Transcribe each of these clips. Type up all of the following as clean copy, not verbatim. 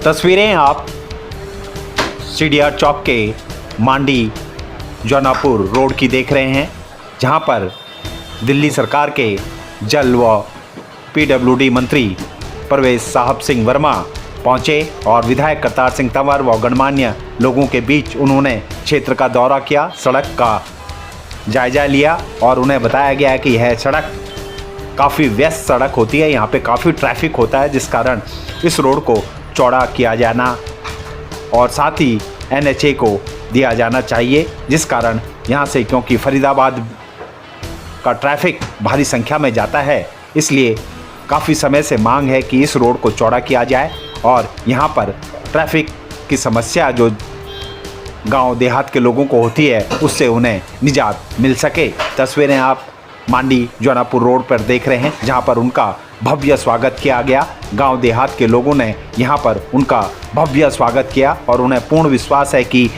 तस्वीरें आप सीडीआर चौक के मांडी जौनापुर रोड की देख रहे हैं, जहां पर दिल्ली सरकार के जल व पीडब्ल्यूडी मंत्री परवेज साहब सिंह वर्मा पहुंचे और विधायक करतार सिंह तंवर व गणमान्य लोगों के बीच उन्होंने क्षेत्र का दौरा किया, सड़क का जायजा लिया और उन्हें बताया गया कि यह सड़क काफ़ी व्यस्त सड़क होती है, यहाँ पे काफ़ी ट्रैफिक होता है, जिस कारण इस रोड को चौड़ा किया जाना और साथ ही NHA को दिया जाना चाहिए, जिस कारण यहाँ से, क्योंकि फरीदाबाद का ट्रैफिक भारी संख्या में जाता है, इसलिए काफ़ी समय से मांग है कि इस रोड को चौड़ा किया जाए और यहाँ पर ट्रैफिक की समस्या जो गांव देहात के लोगों को होती है उससे उन्हें निजात मिल सके। तस्वीरें आप मांडी जौनापुर रोड पर देख रहे हैं, जहां पर उनका भव्य स्वागत किया गया। गांव देहात के लोगों ने यहां पर उनका भव्य स्वागत किया और उन्हें पूर्ण विश्वास है कि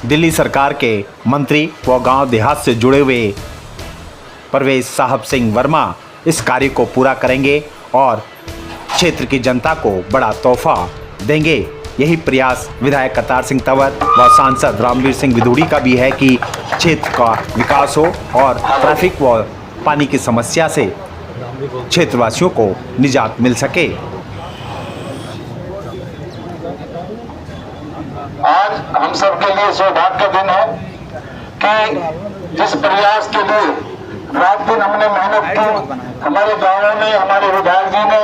दिल्ली सरकार के मंत्री व गांव देहात से जुड़े हुए परवेज साहब सिंह वर्मा इस कार्य को पूरा करेंगे और क्षेत्र की जनता को बड़ा तोहफा देंगे। यही प्रयास विधायक करतार सिंह तंवर व सांसद रामवीर सिंह विधूड़ी का भी है कि क्षेत्र का विकास हो और ट्रैफिक व पानी की समस्या से क्षेत्रवासियों को निजात मिल सके। आज हम सब के लिए सौभाग्य का दिन है कि जिस प्रयास के लिए रात दिन हमने मेहनत की, हमारे गांवों में हमारे विधायक जी ने,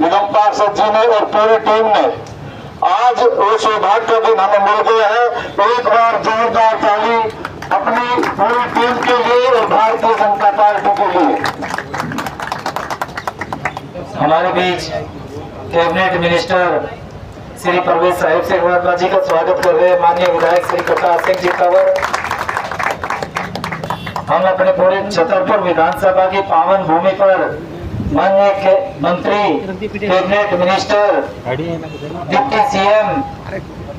निगम पार्षद जी ने और पूरी टीम ने, आज वो सौभाग्य का दिन हमें मिल गया है। एक बार जोरदार ताली अपनी पूरी टीम के लिए और भारतीय जनता पार्टी के लिए। हमारे बीच कैबिनेट मिनिस्टर श्री परवेज साहब सिंह वर्मा जी का स्वागत कर रहे हैं माननीय विधायक श्री करतार सिंह जी तंवर। हम अपने पूरे छतरपुर विधानसभा की पावन भूमि पर माननीय मंत्री, cabinet minister, deputy CM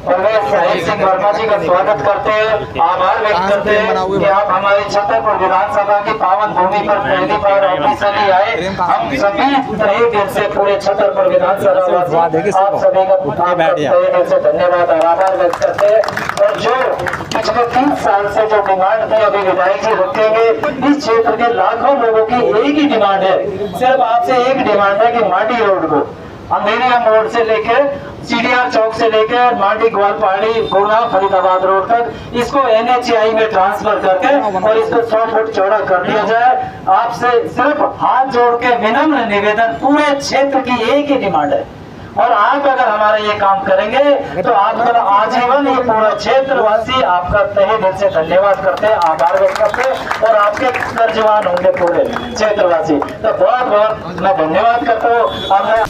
Parvez Sahib Singh Verma जी का स्वागत करते हैं, आभार व्यक्त करते हैं कि आप हमारी छतरपुर विधानसभा की पावन भूमि पर पहली बार ऑफिशियली आए। हम सभी तहे दिल से पूरे छतरपुर विधानसभा आप सभी का तहे दिल से धन्यवाद और आभार व्यक्त करते हैं। और जो पिछले 30 साल से जो डिमांड थी अभी विधायक जी रखेंगे, इस क्षेत्र के लाखों लोगों की एक ही डिमांड है, सिर्फ आपसे एक डिमांड है कि मांडी रोड को अंधेरिया मोड़ से लेकर सीडीआर चौक से लेकर मांडी ग्वालपहाड़ी गुड़गांव फरीदाबाद रोड तक इसको NHAI में ट्रांसफर करके और इसको 100 फुट चौड़ा कर दिया जाए। आपसे सिर्फ हाथ जोड़ के विनम्र निवेदन, पूरे क्षेत्र की एक ही डिमांड है और आप अगर हमारा ये काम करेंगे तो आपका आजीवन ये पूरा क्षेत्रवासी आपका तहे दिल से धन्यवाद करते हैं, आभार व्यक्त करते हैं और आपके कर्जवान होंगे पूरे क्षेत्रवासी। तो बहुत बहुत मैं धन्यवाद करता हूँ।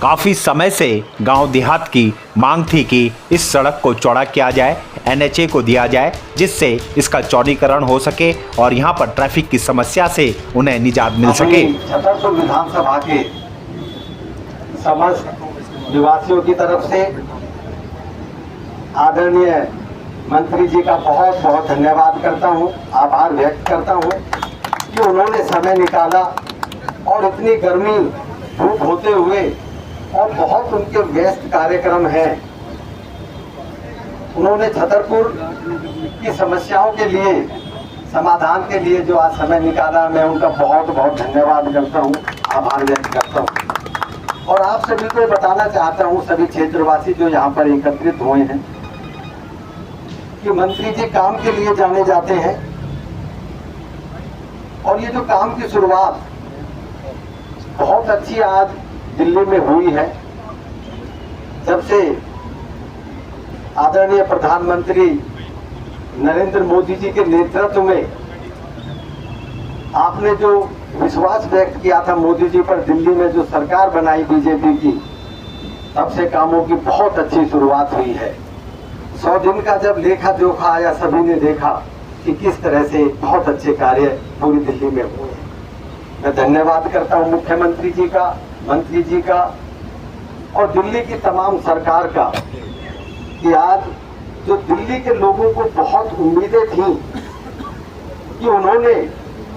काफ़ी समय से गांव देहात की मांग थी कि इस सड़क को चौड़ा किया जाए, NHA को दिया जाए, जिससे इसका चौड़ीकरण हो सके और यहां पर ट्रैफिक की समस्या से उन्हें निजात मिल सके। छतरपुर विधानसभा के समस्त निवासियों की तरफ से आदरणीय मंत्री जी का बहुत बहुत धन्यवाद करता हूं, आभार व्यक्त करता हूं कि उन्होंने समय निकाला और इतनी गर्मी धूप होते हुए और बहुत उनके व्यस्त कार्यक्रम हैं, उन्होंने छतरपुर की समस्याओं के लिए समाधान के लिए जो आज समय निकाला, मैं उनका बहुत बहुत धन्यवाद करता हूं, आभार व्यक्त करता हूं। और आप सभी को बताना चाहता हूं, सभी क्षेत्रवासी जो यहाँ पर एकत्रित हुए हैं, कि मंत्री जी काम के लिए जाने जाते हैं और ये जो काम की शुरुआत बहुत अच्छी आज दिल्ली में हुई है। जब से आदरणीय प्रधानमंत्री नरेंद्र मोदी जी के नेतृत्व में आपने जो विश्वास व्यक्त किया था मोदी जी पर, दिल्ली में जो सरकार बनाई बीजेपी की, तब से कामों की बहुत अच्छी शुरुआत हुई है। 100 दिन का जब लेखा जोखा आया, सभी ने देखा कि किस तरह से बहुत अच्छे कार्य पूरी दिल्ली में हुए। मैं धन्यवाद करता हूं मुख्यमंत्री जी का, मंत्री जी का और दिल्ली की तमाम सरकार का कि आज जो दिल्ली के लोगों को बहुत उम्मीदें थी कि उन्होंने,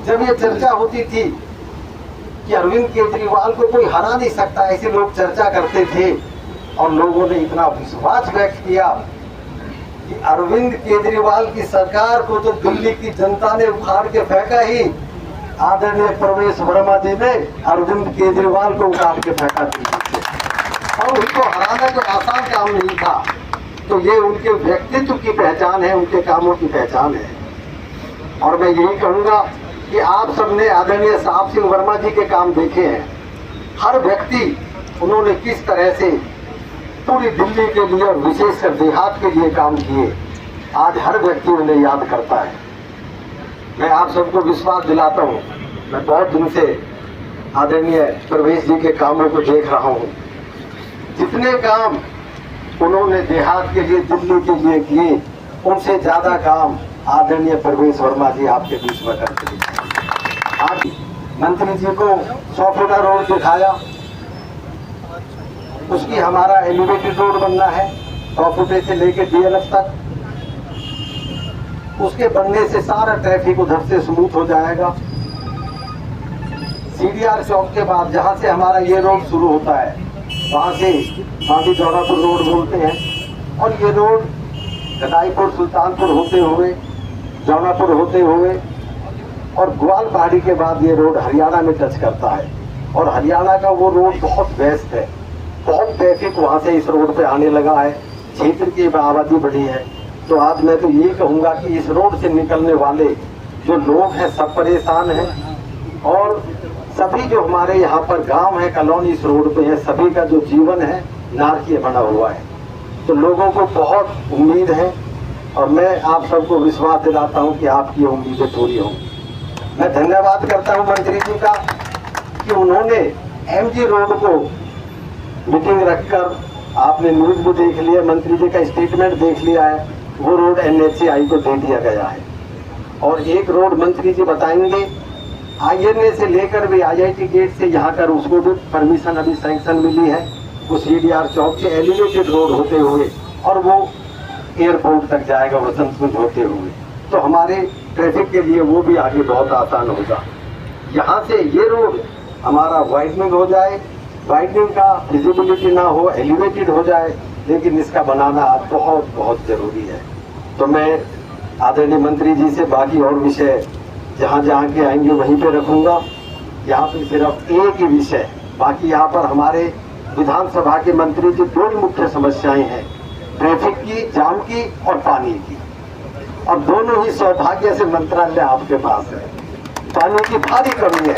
जब ये चर्चा होती थी कि अरविंद केजरीवाल को कोई हरा नहीं सकता, ऐसे लोग चर्चा करते थे और लोगों ने इतना विश्वास व्यक्त किया कि अरविंद केजरीवाल की सरकार को तो दिल्ली की जनता ने उखाड़ के फेंका ही, आदरणीय प्रवेश वर्मा जी ने अरविंद केजरीवाल को उखाड़ के फेंका दिल्ली से। और उनको हराना कोई आसान काम नहीं था। तो ये उनके व्यक्तित्व की पहचान है, उनके कामों की पहचान है। और मैं यही कहूँगा कि आप सबने आदरणीय साहब सिंह वर्मा जी के काम देखे हैं। हर व्यक्ति उन्होंने किस तरह से पूरी दिल्ली के लिए और विशेषकर देहात के लिए काम किए, आज हर व्यक्ति उन्हें याद करता है। मैं आप सबको विश्वास दिलाता हूँ, मैं बहुत दिन से आदरणीय प्रवेश जी के कामों को देख रहा हूँ। जितने काम उन्होंने देहात के लिए, दिल्ली के लिए किए, उनसे ज्यादा काम आदरणीय प्रवेश वर्मा जी आपके बीच में करते हैं। आज मंत्री जी को 100 फुटा रोड दिखाया, उसकी हमारा एलिवेटेड रोड बनना है 100 फुटे से लेकर DLF तक। उसके बनने से सारा ट्रैफिक उधर से स्मूथ हो जाएगा। CDR चौक के बाद जहां से हमारा ये रोड शुरू होता है, वहां से मांडी जौनापुर रोड बोलते हैं, और ये रोड गदाईपुर सुल्तानपुर होते हुए, जौनापुर होते हुए और ग्वाल पहाड़ी के बाद ये रोड हरियाणा में टच करता है। और हरियाणा का वो रोड बहुत व्यस्त है, बहुत ट्रैफिक वहाँ से इस रोड पे आने लगा है, क्षेत्र की आबादी बढ़ी है। तो आज मैं तो ये कहूँगा कि इस रोड से निकलने वाले जो लोग हैं सब परेशान हैं, और सभी जो हमारे यहाँ पर गांव है, कॉलोनी इस रोड पे है, सभी का जो जीवन है नारकीय बना हुआ है। तो लोगों को बहुत उम्मीद है, और मैं आप सबको विश्वास दिलाता हूँ कि आपकी उम्मीदें पूरी होंगी। मैं धन्यवाद करता हूँ मंत्री जी का कि उन्होंने MG रोड को मीटिंग रखकर, आपने न्यूज भी देख लिया, मंत्री जी का स्टेटमेंट देख लिया है, वो रोड NHAI को दे दिया गया है। और एक रोड मंत्री जी बताएंगे INA से लेकर भी IIT गेट से यहाँ कर, उसको भी परमिशन अभी सैंक्शन मिली है, वो CDR चौक से एलिवेटेड रोड होते हुए और वो एयरपोर्ट तक जाएगा वसंत कुंज होते हुए। तो हमारे ट्रैफिक के लिए वो भी आगे बहुत आसान होगा। यहाँ से ये रोड हमारा वाइडनिंग हो जाए, वाइडनिंग का विजिबिलिटी ना हो, एलिवेटेड हो जाए, लेकिन इसका बनाना आज बहुत बहुत जरूरी है। तो मैं आदरणीय मंत्री जी से बाकी और विषय जहाँ जहाँ के आएंगे वहीं पे रखूँगा। यहाँ पे सिर्फ एक ही विषय, बाकी यहाँ पर हमारे विधानसभा के मंत्री जी दो ही मुख्य समस्याएं हैं, ट्रैफिक की, जाम की और पानी की। और दोनों ही सौभाग्य से मंत्रालय आपके पास है। पानी की भारी कमी है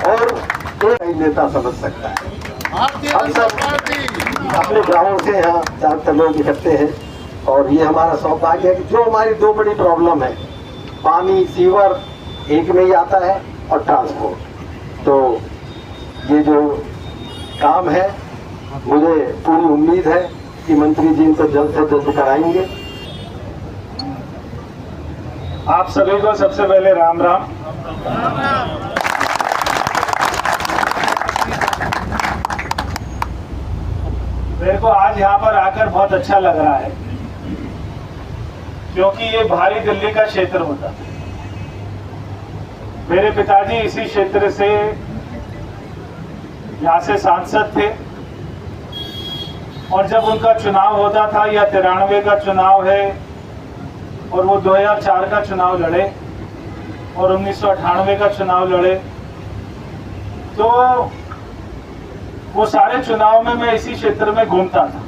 और एक ही नेता समझ सकता है। हम सब अपने गाँवों से यहाँ ज्यादातर लोग इकट्ठे हैं, और ये हमारा सौभाग्य है कि जो हमारी दो बड़ी प्रॉब्लम है, पानी, सीवर एक में ही आता है, और ट्रांसपोर्ट। तो ये जो काम है, मुझे पूरी उम्मीद है कि मंत्री जी इनको जल्द से जल्द कराएंगे। आप सभी को सबसे पहले राम राम। मेरे को आज यहाँ पर आकर बहुत अच्छा लग रहा है, क्योंकि ये भारी दिल्ली का क्षेत्र होता है। मेरे पिताजी इसी क्षेत्र से, यहाँ से सांसद थे, और जब उनका चुनाव होता था, या 93 का चुनाव है, और वो 2004 का चुनाव लड़े और 1998 का चुनाव लड़े, तो वो सारे चुनाव में मैं इसी क्षेत्र में घूमता था।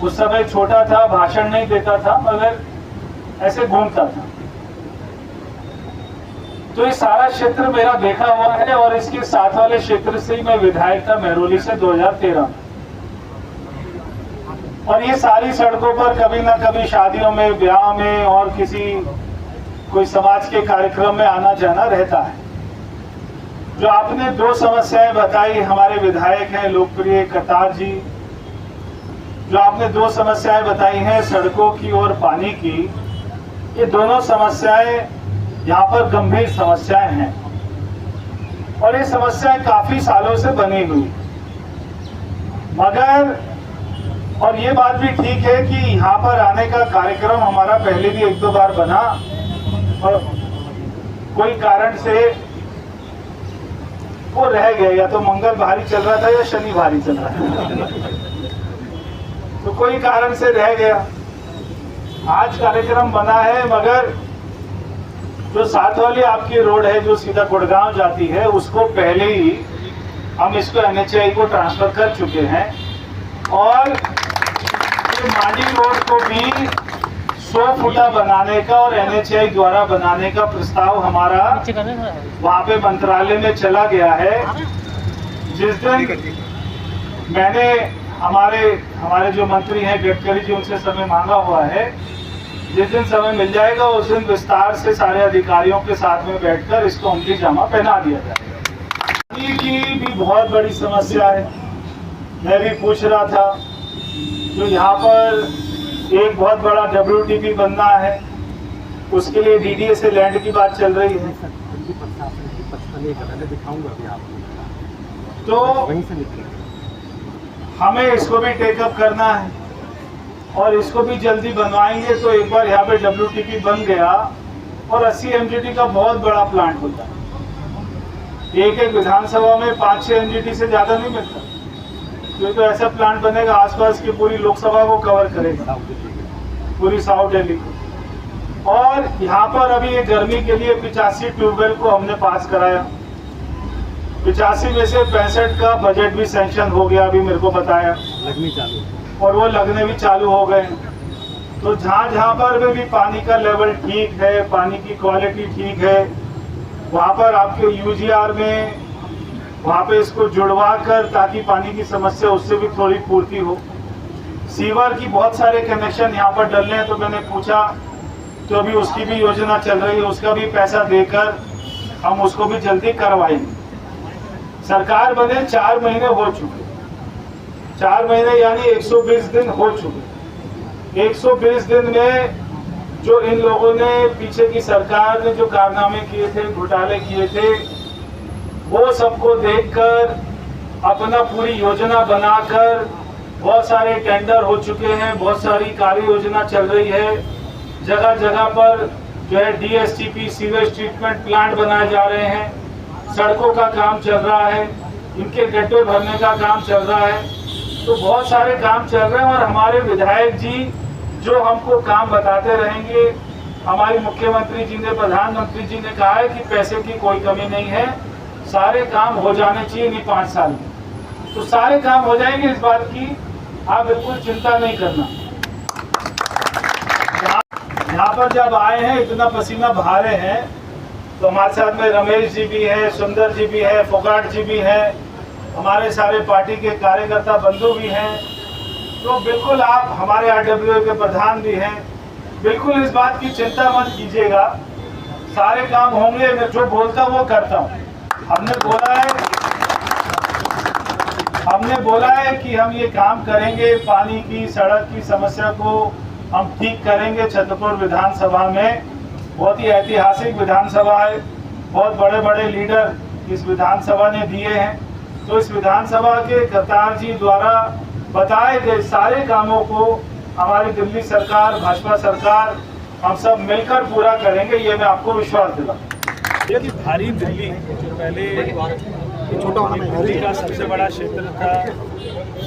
उस समय छोटा था, भाषण नहीं देता था, मगर ऐसे घूमता था। तो ये सारा क्षेत्र मेरा देखा हुआ है, और इसके साथ वाले क्षेत्र से ही मैं विधायक था महरौली से 2013 में। और ये सारी सड़कों पर कभी ना कभी शादियों में, ब्याह में और किसी कोई समाज के कार्यक्रम में आना जाना रहता है। जो आपने दो समस्याएं बताई, हमारे विधायक हैं लोकप्रिय कतार जी, जो आपने दो समस्याएं बताई हैं सड़कों की और पानी की, ये दोनों समस्याएं यहाँ पर गंभीर समस्याएं हैं, और ये समस्याएं काफी सालों से बनी हुई। मगर और ये बात भी ठीक है कि यहाँ पर आने का कार्यक्रम हमारा पहले भी एक दो बार बना, और कोई कारण से वो रह गया, या तो मंगल भारी चल रहा था या शनि भारी चल रहा था, तो कोई कारण से रह गया। आज कार्यक्रम बना है, मगर जो साथ वाली आपकी रोड है जो सीधा गुड़गांव जाती है, उसको पहले ही हम इसको NHAI को ट्रांसफर कर चुके हैं, और ये मांडी रोड को भी 100 फुटा बनाने का और NHAI द्वारा बनाने का प्रस्ताव हमारा वहाँ पे मंत्रालय में चला गया है। जिस दिन मैंने हमारे जो मंत्री हैं गडकरी जी, उनसे समय मांगा हुआ है, जिस दिन समय मिल जाएगा उस दिन विस्तार से सारे अधिकारियों के साथ में बैठकर इसको अमली जामा पहना दिया जाएगा। पानी की भी बहुत बड़ी समस्या है। मैं भी पूछ रहा था, जो यहाँ पर एक बहुत बड़ा WTP बनना है, उसके लिए DDA से लैंड की बात चल रही है, तो हमें इसको भी टेकअप करना है और इसको भी जल्दी बनवाएंगे। तो एक बार यहाँ पे WTP बन गया और 80 MGT का बहुत बड़ा प्लांट होता है। एक विधानसभा में 5-6 MGT से ज़्यादा नहीं मिलता, तो ऐसा प्लांट बनेगा आसपास की पूरी लोकसभा को कवर करेगा, पूरी साउथ दिल्ली को। और यहाँ पर अभी ये गर्मी के लिए 85 ट्यूबवेल को हमने पास कराया। 85 में से 65 का बजट भी सैंक्शन हो गया, अभी मेरे को बताया, लगनी चालू, और वो लगने भी चालू हो गए। तो जहाँ पर भी पानी का लेवल ठीक है, पानी की क्वालिटी ठीक है, वहाँ पर आपके UGR में वहाँ पे इसको जुड़वा कर, ताकि पानी की समस्या उससे भी थोड़ी पूर्ति हो। सीवर की बहुत सारे कनेक्शन यहाँ पर डलने हैं, तो मैंने पूछा, तो अभी उसकी भी योजना चल रही है, उसका भी पैसा देकर हम उसको भी जल्दी करवाएंगे। सरकार बने 4 महीने हो चुके, 4 महीने यानी 120 दिन हो चुके। 120 दिन में जो इन लोगों ने, पीछे की सरकार ने जो कारनामे किए थे, घोटाले किए थे, वो सबको देखकर अपना पूरी योजना बनाकर, बहुत सारे टेंडर हो चुके हैं, बहुत सारी कार्य योजना चल रही है, जगह जगह पर जो है DSTP सीवेज ट्रीटमेंट प्लांट बनाए जा रहे हैं, सड़कों का काम चल रहा है, इनके गड्ढे भरने का काम चल रहा है, तो बहुत सारे काम चल रहे हैं। और हमारे विधायक जी जो हमको काम बताते रहेंगे, हमारे मुख्यमंत्री जी ने, प्रधानमंत्री जी ने कहा है कि पैसे की कोई कमी नहीं है, सारे काम हो जाने चाहिए नहीं 5 साल में, तो सारे काम हो जाएंगे, इस बात की आप बिल्कुल चिंता नहीं करना। यहाँ पर जब आए हैं, इतना पसीना बहा रहे हैं, तो हमारे साथ में रमेश जी भी है, सुंदर जी भी है, फोगाट जी भी है, हमारे सारे पार्टी के कार्यकर्ता बंधु भी हैं, तो बिल्कुल आप, हमारे RWA के प्रधान भी हैं, बिल्कुल इस बात की चिंता मत कीजिएगा, सारे काम होंगे। मैं जो बोलता हूँ वो करता हूँ। हमने बोला है कि हम ये काम करेंगे, पानी की, सड़क की समस्या को हम ठीक करेंगे। छतरपुर विधानसभा में बहुत ही ऐतिहासिक विधानसभा है, बहुत बड़े बड़े लीडर इस विधानसभा ने दिए हैं, तो इस विधानसभा के करतार जी द्वारा बताए गए सारे कामों को हमारी दिल्ली सरकार, भाजपा सरकार, हम सब मिलकर पूरा करेंगे, ये मैं आपको विश्वास दिलाता। यदि भारी दिल्ली जो पहले दिल्ली का सबसे बड़ा क्षेत्र था,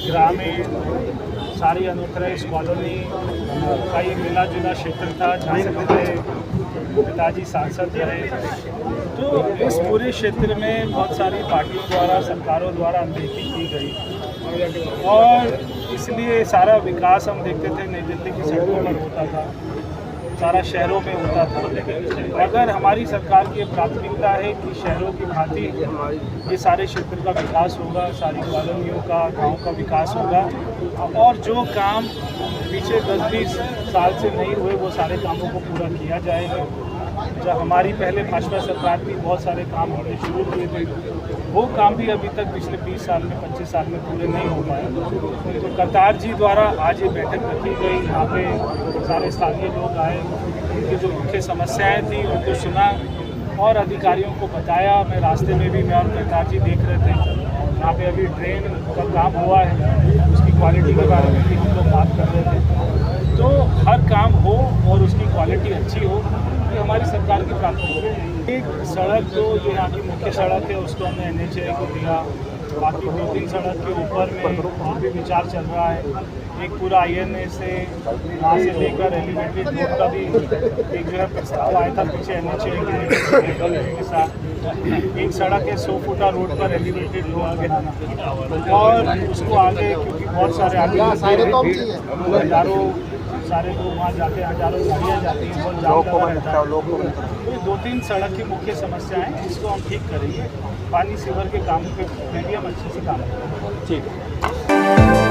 ग्रामीण सारी अनुप्रवेश कॉलोनी का ये मिला जुला क्षेत्र था, जहाँ से हमारे पिताजी सांसद रहे, तो इस पूरे क्षेत्र में बहुत सारी पार्टियों द्वारा, सरकारों द्वारा अनदेखी की गई, और इसलिए सारा विकास हम देखते थे नई दिल्ली की सड़कों पर होता था, सारा शहरों में होता था। अगर हमारी सरकार की प्राथमिकता है कि शहरों की भांति ये सारे क्षेत्र का विकास होगा, सारी कॉलोनियों का, गांव का विकास होगा, और जो काम पीछे 10-20 साल से नहीं हुए वो सारे कामों को पूरा किया जाएगा। जब हमारी पहले भाजपा सरकार भी बहुत सारे काम होने शुरू किए थे, वो काम भी अभी तक पिछले 20 साल में, 25 साल में पूरे नहीं हो पाए। तो करतार जी द्वारा आज ये बैठक रखी गई, यहाँ पे सारे स्थानीय लोग आए, उनकी जो मुख्य समस्याएं थी उनको सुना और अधिकारियों को बताया। मैं रास्ते में भी, मैं और करतार जी देख रहे थे, यहाँ पे अभी ड्रेन का काम हुआ है, उसकी क्वालिटी के बारे में भी हम लोग बात कर रहे थे। तो हर काम हो और उसकी क्वालिटी अच्छी हो, क्योंकि हमारी सरकार की प्राथमिकता है। एक सड़क जो यहाँ की मुख्य सड़क है उसको हमने NHAI को दिया, बाकी 2-3 सड़क के ऊपर में और भी विचार चल रहा है। एक पूरा INA से वहाँ से लेकर एलिवेटेड रोड का भी एक जो है प्रस्ताव आया था पीछे NHAI के साथ। एक सड़क है 100 फुटा रोड पर एलिवेटेड रोड बनाना और उसको आगे, क्योंकि बहुत सारे आगे हजारों सारे लोग वहाँ जाते हैं, हजारों गाड़ियाँ जाती हैं, बहुत जाम लगा रहता है। तो ये 2-3 सड़क की मुख्य समस्याएं हैं, इसको हम ठीक करेंगे। पानी सीवर के काम पे भी हम अच्छे से काम करेंगे। ठीक है।